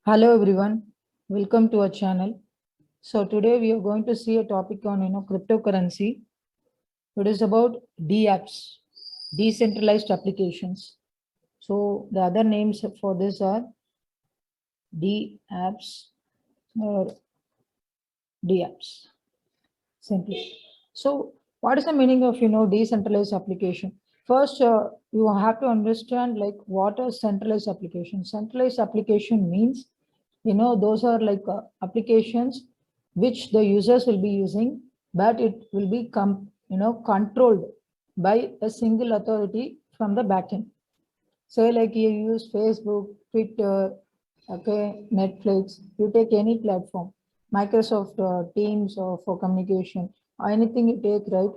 Hello everyone, welcome to our channel. So today we are going to see a topic on cryptocurrency. It is about DApps, Decentralized Applications. So the other names for this are DApps or DApps simply. So what is the meaning of decentralized application? First, you have to understand like what is centralized application. Centralized application means those are like applications which the users will be using, but it will be controlled by a single authority from the backend. Say like you use Facebook, Twitter, okay, Netflix, you take any platform, Microsoft Teams or for communication, or anything you take, right?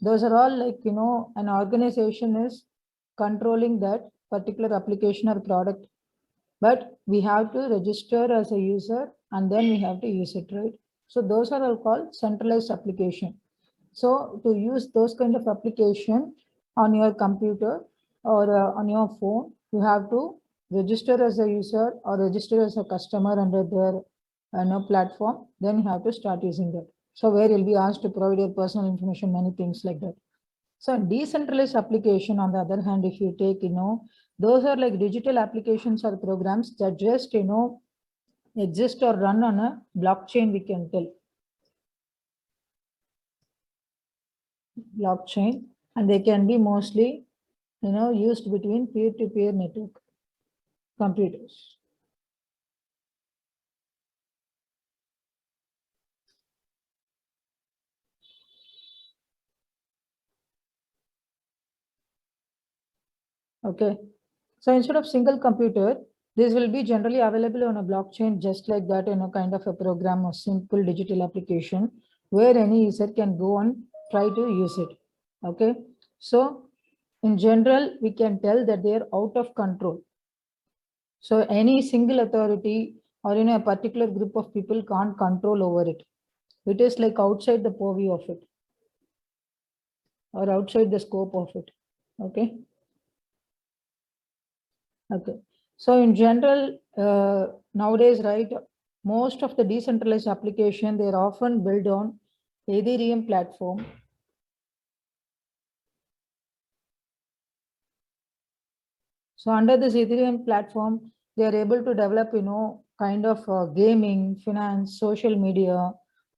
Those are all like, an organization is controlling that particular application or product, but we have to register as a user and then we have to use it, right? So those are all called centralized application. So to use those kind of application on your computer or on your phone, you have to register as a user or register as a customer under their platform. Then you have to start using that. So where you'll be asked to provide your personal information, many things like that. So decentralized application, on the other hand, if you take, those are like digital applications or programs that just, exist or run on a blockchain, we can tell. Blockchain, and they can be mostly, used between peer-to-peer network computers. Okay. So instead of single computer, this will be generally available on a blockchain, just like that, kind of a program or simple digital application where any user can go and try to use it. Okay. So in general, we can tell that they are out of control. So any single authority or a particular group of people can't control over it. It is like outside the purview of it or outside the scope of it. Okay. Okay. So in general, nowadays, right, most of the decentralized application, they're often built on Ethereum platform. So under this Ethereum platform, they are able to develop, kind of gaming, finance, social media,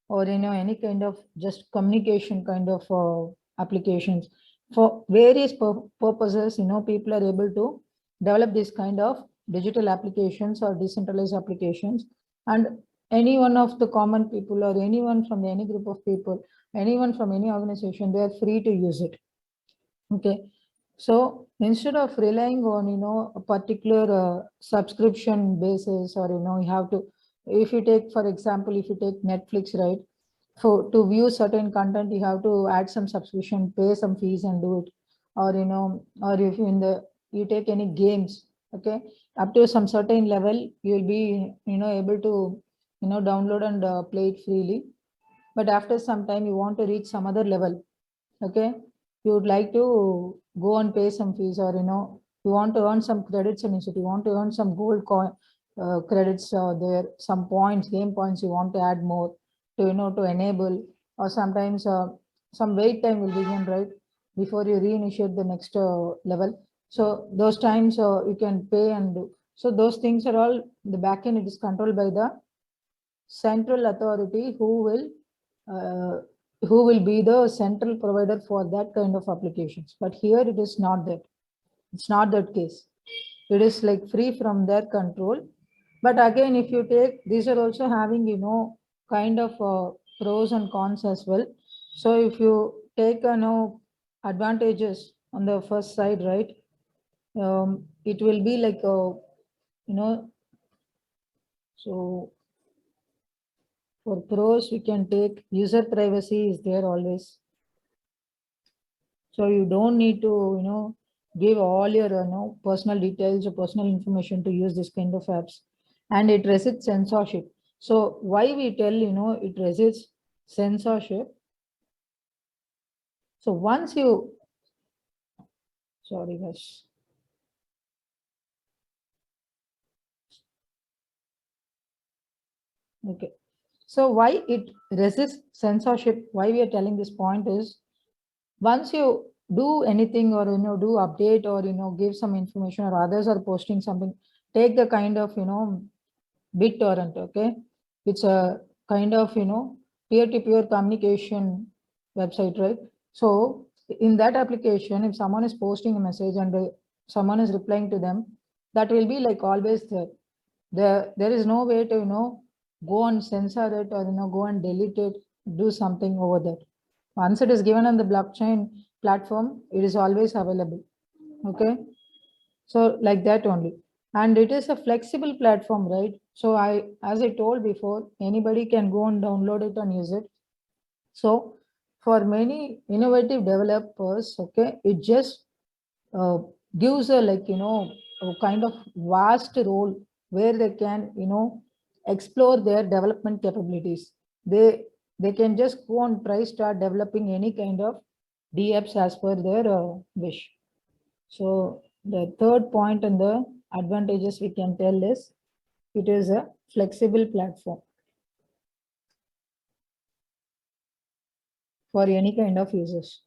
or, any kind of just communication kind of applications. For various purposes, people are able to develop this kind of digital applications or decentralized applications. And any one of the common people or anyone from any group of people, anyone from any organization, they are free to use it. Okay. So instead of relying on, a particular subscription basis, or, you have to, if you take, for example, if you take Netflix, right, for to view certain content, you have to add some subscription, pay some fees and do it. Or, or if you you take any games, okay, up to some certain level, you'll be, able to, download and play it freely. But after some time, you want to reach some other level, okay, you would like to go and pay some fees, or you want to earn some credits and you want to earn some gold coin credits there, some points, game points you want to add more to, to enable, or sometimes some wait time will begin, right, before you reinitiate the next level. So those times you can pay and do. So those things are all the backend, it is controlled by the central authority uh, who will be the central provider for that kind of applications. But here it is not that. It's not that case. It is like free from their control. But again, if you take, these are also having, kind of pros and cons as well. So if you take, advantages on the first side, right, it will be like, so for pros, we can take user privacy is there always. So you don't need to, give all your, personal details or personal information to use this kind of apps. And it resists censorship. So why we tell, it resists censorship. So once you, sorry guys. Okay. So why it resists censorship, why we are telling this point is, once you do anything or do update or give some information or others are posting something, take the kind of BitTorrent, okay? It's a kind of peer-to-peer communication website, right? So in that application, if someone is posting a message and someone is replying to them, that will be like always there. There is no way to go and censor it or go and delete it, do something over that. Once it is given on the blockchain platform, it is always available. Okay, so like that only. And it is a flexible platform, right? So as I told before, anybody can go and download it and use it. So for many innovative developers, okay, it just uh, gives a a kind of vast role where they can explore their development capabilities. They can just go and try start developing any kind of DApps as per their wish. So the third point and the advantages we can tell is, it is a flexible platform for any kind of users,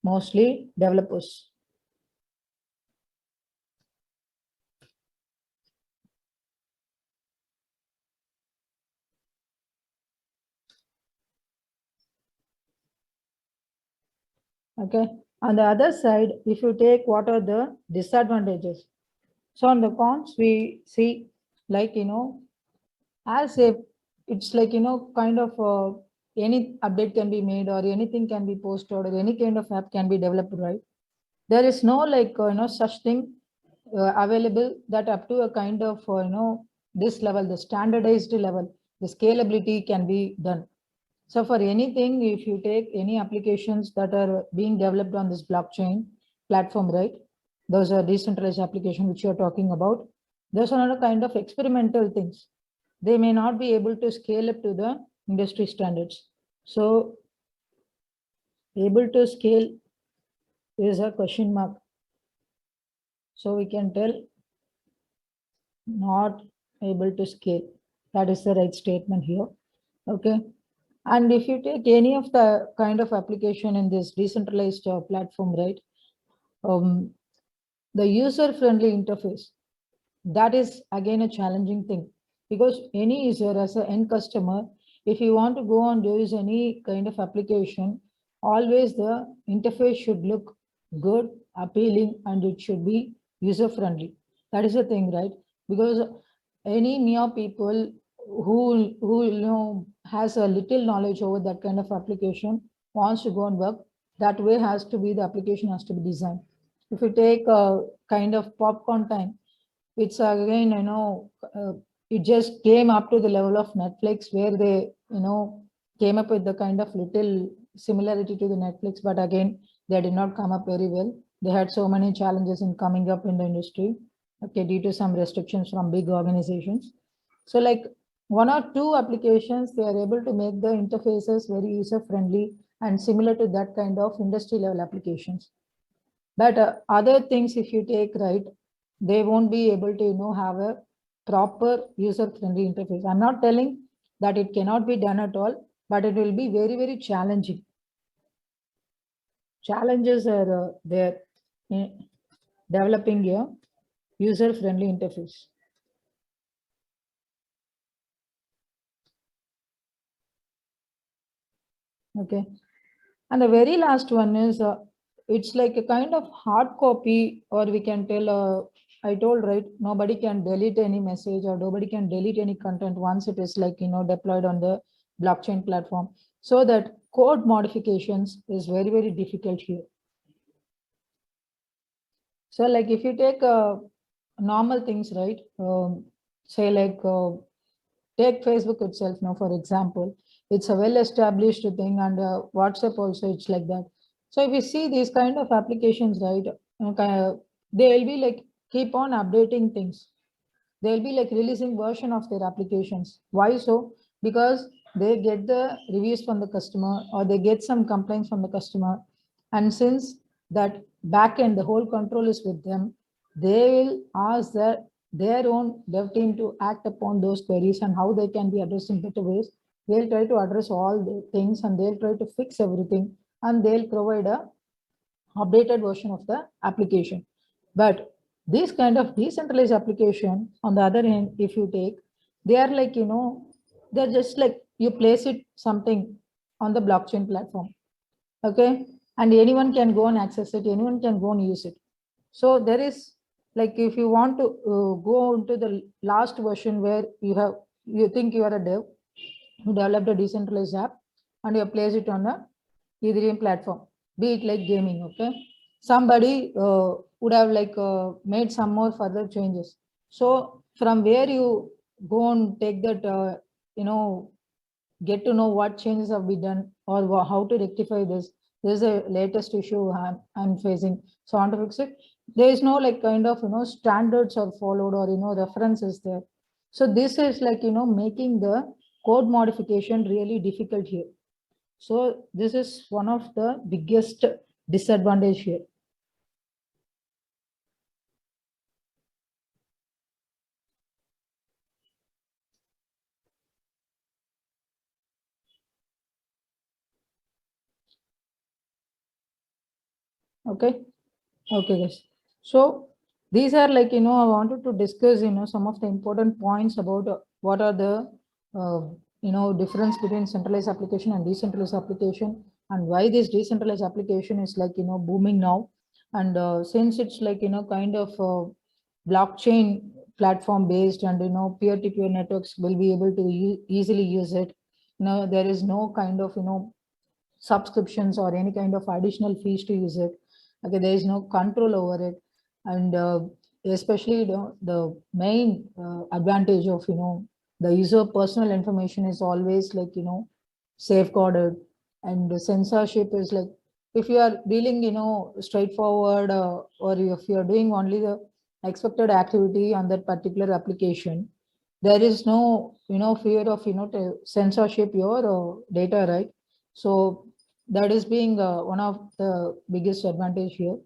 mostly developers. Okay. On the other side, if you take what are the disadvantages. So on the cons, we see like, as if it's like, kind of any update can be made or anything can be posted or any kind of app can be developed, right? There is no like, such thing available that up to a kind of, this level, the standardized level, the scalability can be done. So for anything, if you take any applications that are being developed on this blockchain platform, right? Those are decentralized application which you're talking about. Those are not a kind of experimental things. They may not be able to scale up to the industry standards. So able to scale is a question mark. So we can tell not able to scale. That is the right statement here. Okay. And if you take any of the kind of application in this decentralized platform, right? Um, the user-friendly interface, that is again a challenging thing, because any user as an end customer, if you want to go and use any kind of application, always the interface should look good, appealing, and it should be user-friendly. That is the thing, right? Because any new people who has a little knowledge over that kind of application wants to go and work, that way has to be, the application has to be designed. If you take a kind of popcorn time, it's again, it just came up to the level of Netflix, where they, came up with the kind of little similarity to the Netflix, but again, they did not come up very well. They had so many challenges in coming up in the industry, okay, due to some restrictions from big organizations. So like one or two applications, they are able to make the interfaces very user friendly and similar to that kind of industry level applications. But other things, if you take, right, they won't be able to, have a proper user-friendly interface. I'm not telling that it cannot be done at all, but it will be very, very challenging. Challenges are there in developing a user-friendly interface. Okay. And the very last one is, it's like a kind of hard copy, or we can tell, I told, right, nobody can delete any message or nobody can delete any content once it is like, deployed on the blockchain platform. So that code modifications is very, very difficult here. So like if you take normal things, right, say like take Facebook itself now, for example, it's a well-established thing, and WhatsApp also, it's like that. So if you see these kind of applications, right, okay, they will be like keep on updating things. They'll be like releasing version of their applications. Why so? Because they get the reviews from the customer, or they get some complaints from the customer. And since that backend, the whole control is with them, they will ask their own dev team to act upon those queries and how they can be addressed in better ways. They'll try to address all the things and they'll try to fix everything and they'll provide a updated version of the application. But this kind of decentralized application, on the other hand, if you take, they are like, they're just like you place it something on the blockchain platform. Okay. And anyone can go and access it, anyone can go and use it. So there is like, if you want to go into the last version where you think you are a dev, you developed a decentralized app and you place it on a Ethereum platform, be it like gaming. Okay. Somebody would have like made some more further changes. So from where you go and take that, get to know what changes have been done or how to rectify this. This is a latest issue I'm facing. So I want to fix it. There is no like kind of, standards are followed or, references there. So this is like, making the code modification really difficult here. So this is one of the biggest disadvantage here. Okay. Okay, guys. So these are like, I wanted to discuss, some of the important points about what are the, difference between centralized application and decentralized application and why this decentralized application is like, booming now. And since it's like, kind of blockchain platform based and, peer-to-peer networks will be able to easily use it. There is no kind of, subscriptions or any kind of additional fees to use it. Okay, there is no control over it, and especially the main advantage of the user personal information is always like safeguarded, and the censorship is like, if you are dealing straightforward, or if you are doing only the expected activity on that particular application, there is no fear of to censorship your data, right? So that is being one of the biggest advantage here.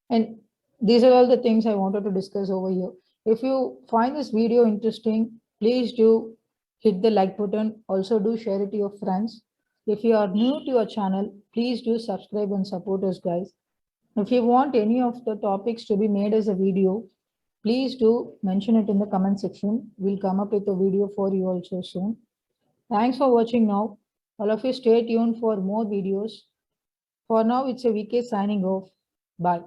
And these are all the things I wanted to discuss over here. If you find this video interesting, please do hit the like button. Also do share it to your friends. If you are new to our channel, please do subscribe and support us, guys. If you want any of the topics to be made as a video, please do mention it in the comment section. We'll come up with a video for you also soon. Thanks for watching now. All of you stay tuned for more videos. For now, it's a VK signing off. Bye.